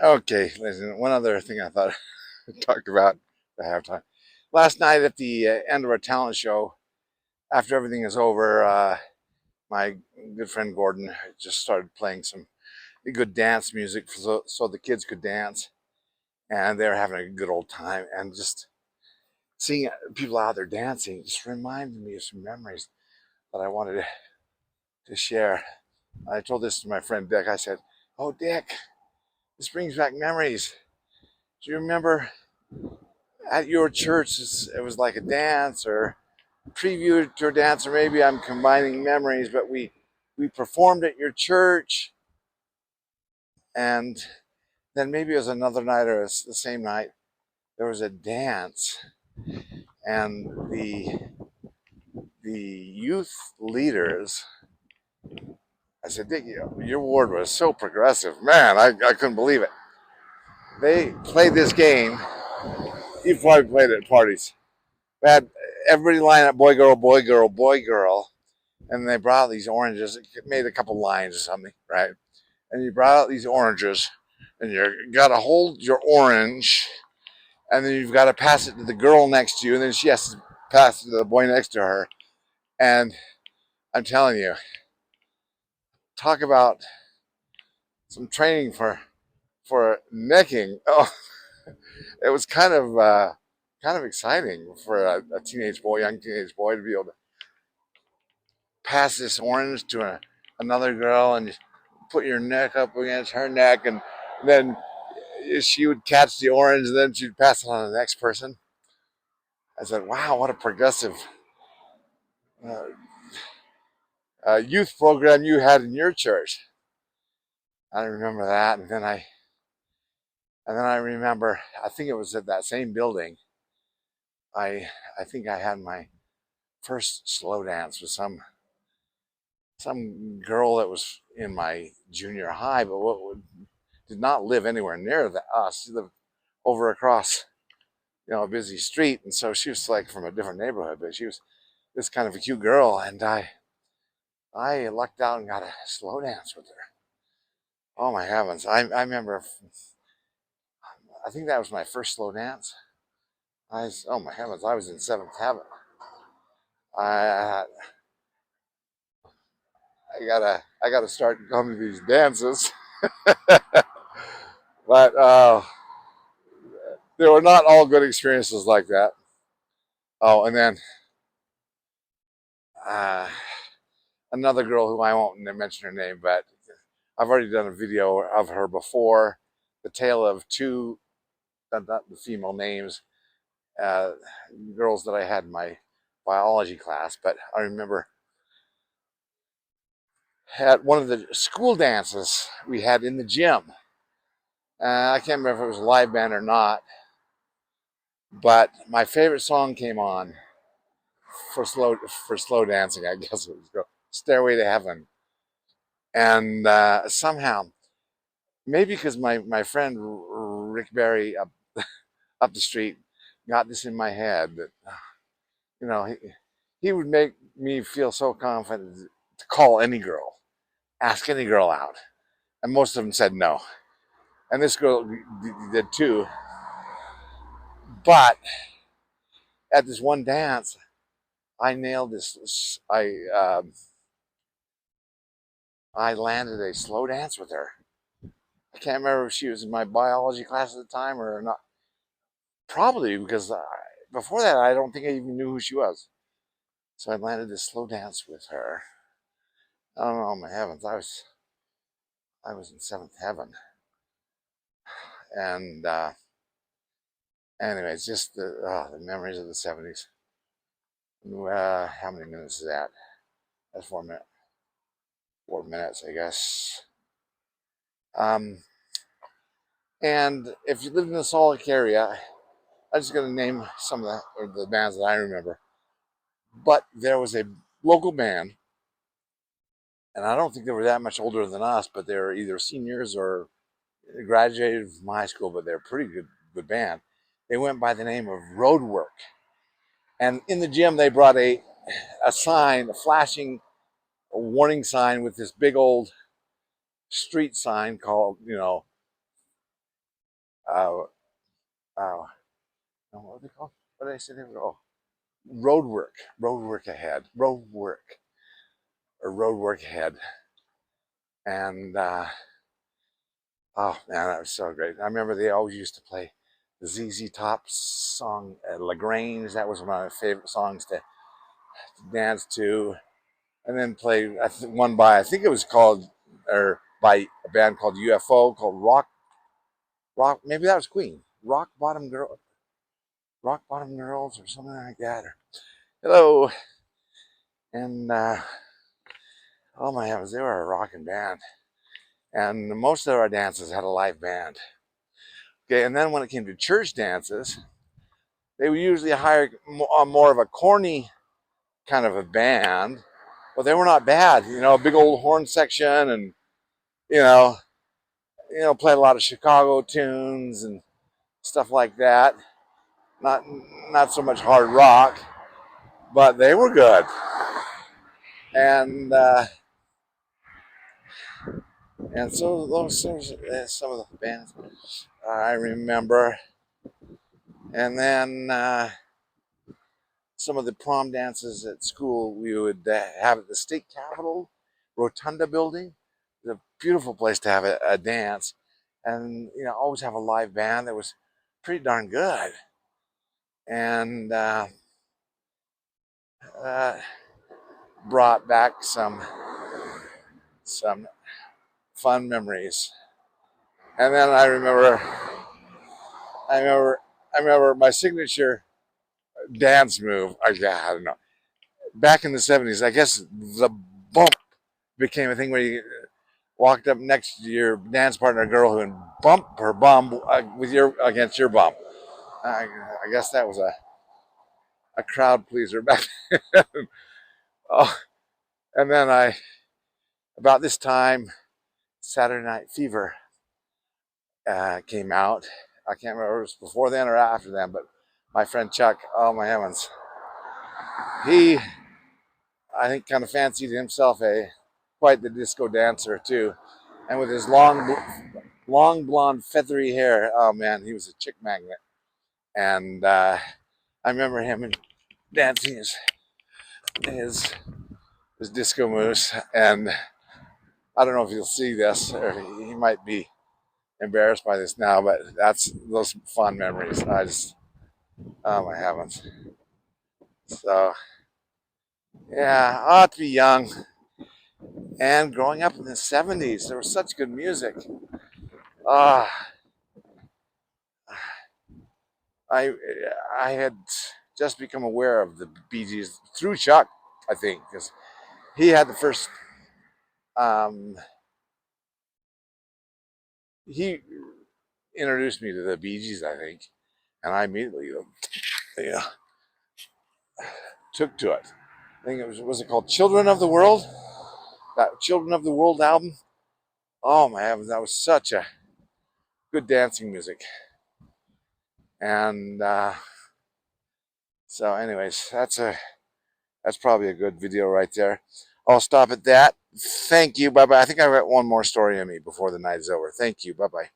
Okay, listen, one other thing I thought I talked about at halftime. Last night at the end of our talent show, after everything is over, my good friend Gordon just started playing some good dance music so the kids could dance, and they were having a good old time. And just seeing people out there dancing just reminded me of some memories that I wanted to share. I told this to my friend Dick. I said, "Oh, Dick, this brings back memories. Do you remember at your church, it was like a dance or preview to a dance, or maybe I'm combining memories, but we performed at your church, and then maybe it was another night or the same night, there was a dance, and the youth leaders, I said, Dick, your ward was so progressive. Man, I couldn't believe it. They played this game. You've probably played it at parties. We had everybody line up, boy, girl, boy, girl, boy, girl, and they brought out these oranges. It made a couple lines or something, right? And you brought out these oranges, and you got to hold your orange, and then you've got to pass it to the girl next to you, and then she has to pass it to the boy next to her. And I'm telling you, talk about some training for necking. Oh, it was kind of exciting for a teenage boy, young teenage boy, to be able to pass this orange to another girl and put your neck up against her neck, and then she would catch the orange, and then she'd pass it on to the next person. I said, "Wow, what a progressive uh, youth program you had in your church." I remember that, and then I remember, I think it was at that same building. I think I had my first slow dance with some girl that was in my junior high, but did not live anywhere near us. She lived over across, a busy street, and so she was like from a different neighborhood, but she was this kind of a cute girl, and I lucked out and got a slow dance with her. Oh my heavens! I remember. I think that was my first slow dance. Oh my heavens! I was in seventh heaven. I I gotta start coming to these dances, but they were not all good experiences like that. Oh, and then uh, another girl who I won't mention her name, but I've already done a video of her before. The tale of two, not the female names, uh, girls that I had in my biology class, but I remember at one of the school dances we had in the gym. I can't remember if it was a live band or not, but my favorite song came on for slow dancing. I guess it was "Stairway to Heaven," and somehow, maybe because my friend Rick Berry up the street got this in my head that you know he, he would make me feel so confident to call any girl, ask any girl out, and most of them said no. And this girl did too. But at this one dance, I nailed this. I landed a slow dance with her. I can't remember if she was in my biology class at the time or not. Probably because before that, I don't think I even knew who she was. So I landed this slow dance with her. I don't know, my heavens, I was in seventh heaven, and anyways, just the memories of the '70s. How many minutes is that? That's 4 minutes. 4 minutes, I guess. Um, and if you live in the Salt Lake area, I'm just going to name some of the bands that I remember. But there was a local band, and I don't think they were that much older than us, but they were either seniors or graduated from high school, but they're a pretty good band. They went by the name of Roadwork. And in the gym, they brought a sign, a flashing warning sign with this big old street sign called, uh, uh, what were they called? What did I say they were? Oh, road work ahead, road work ahead, and oh man, that was so great. I remember they always used to play the ZZ Top song "Lagrange." That was one of my favorite songs to dance to, and then play one by I think it was called or by a band called UFO called Rock. Maybe that was Queen. Rock Bottom Girls, or something like that. Or, hello, and oh my heavens, they were a rocking band, and most of our dances had a live band. Okay, and then when it came to church dances, they would usually hire more of a corny kind of a band, but they were not bad. You know, a big old horn section, and you know, played a lot of Chicago tunes and stuff like that. Not not so much hard rock, but they were good. And so those some of the bands I remember. And then some of the prom dances at school we would have at the state capitol rotunda building. It's a beautiful place to have a dance, and always have a live band that was pretty darn good. And uh, brought back some fun memories. And then I remember, I remember my signature dance move. I don't know. Back in the '70s, I guess the bump became a thing where you walked up next to your dance partner, girl, and bump her bum with your against your bum. I guess that was a crowd pleaser back then. Oh, and then about this time, Saturday Night Fever came out. I can't remember if it was before then or after then, but my friend Chuck, oh my heavens, he, I think, kind of fancied himself quite the disco dancer too, and with his long blonde feathery hair, oh man, he was a chick magnet. And I remember him dancing his his disco moves, and I don't know if you'll see this, or he might be embarrassed by this now, but that's those fond memories. Oh my heavens. So yeah, I ought to be young and growing up in the '70s. There was such good music. Ah, I I had just become aware of the Bee Gees through Chuck, I think, because he had the first. Um, he introduced me to the Bee Gees, I think, and I immediately yeah, took to it. I think it was it called Children of the World? That Children of the World album. Oh my heavens, that was such a good dancing music. And so, anyways, that's probably a good video right there. I'll stop at that. Thank you. Bye bye. I think I got one more story in me before the night is over. Thank you. Bye bye.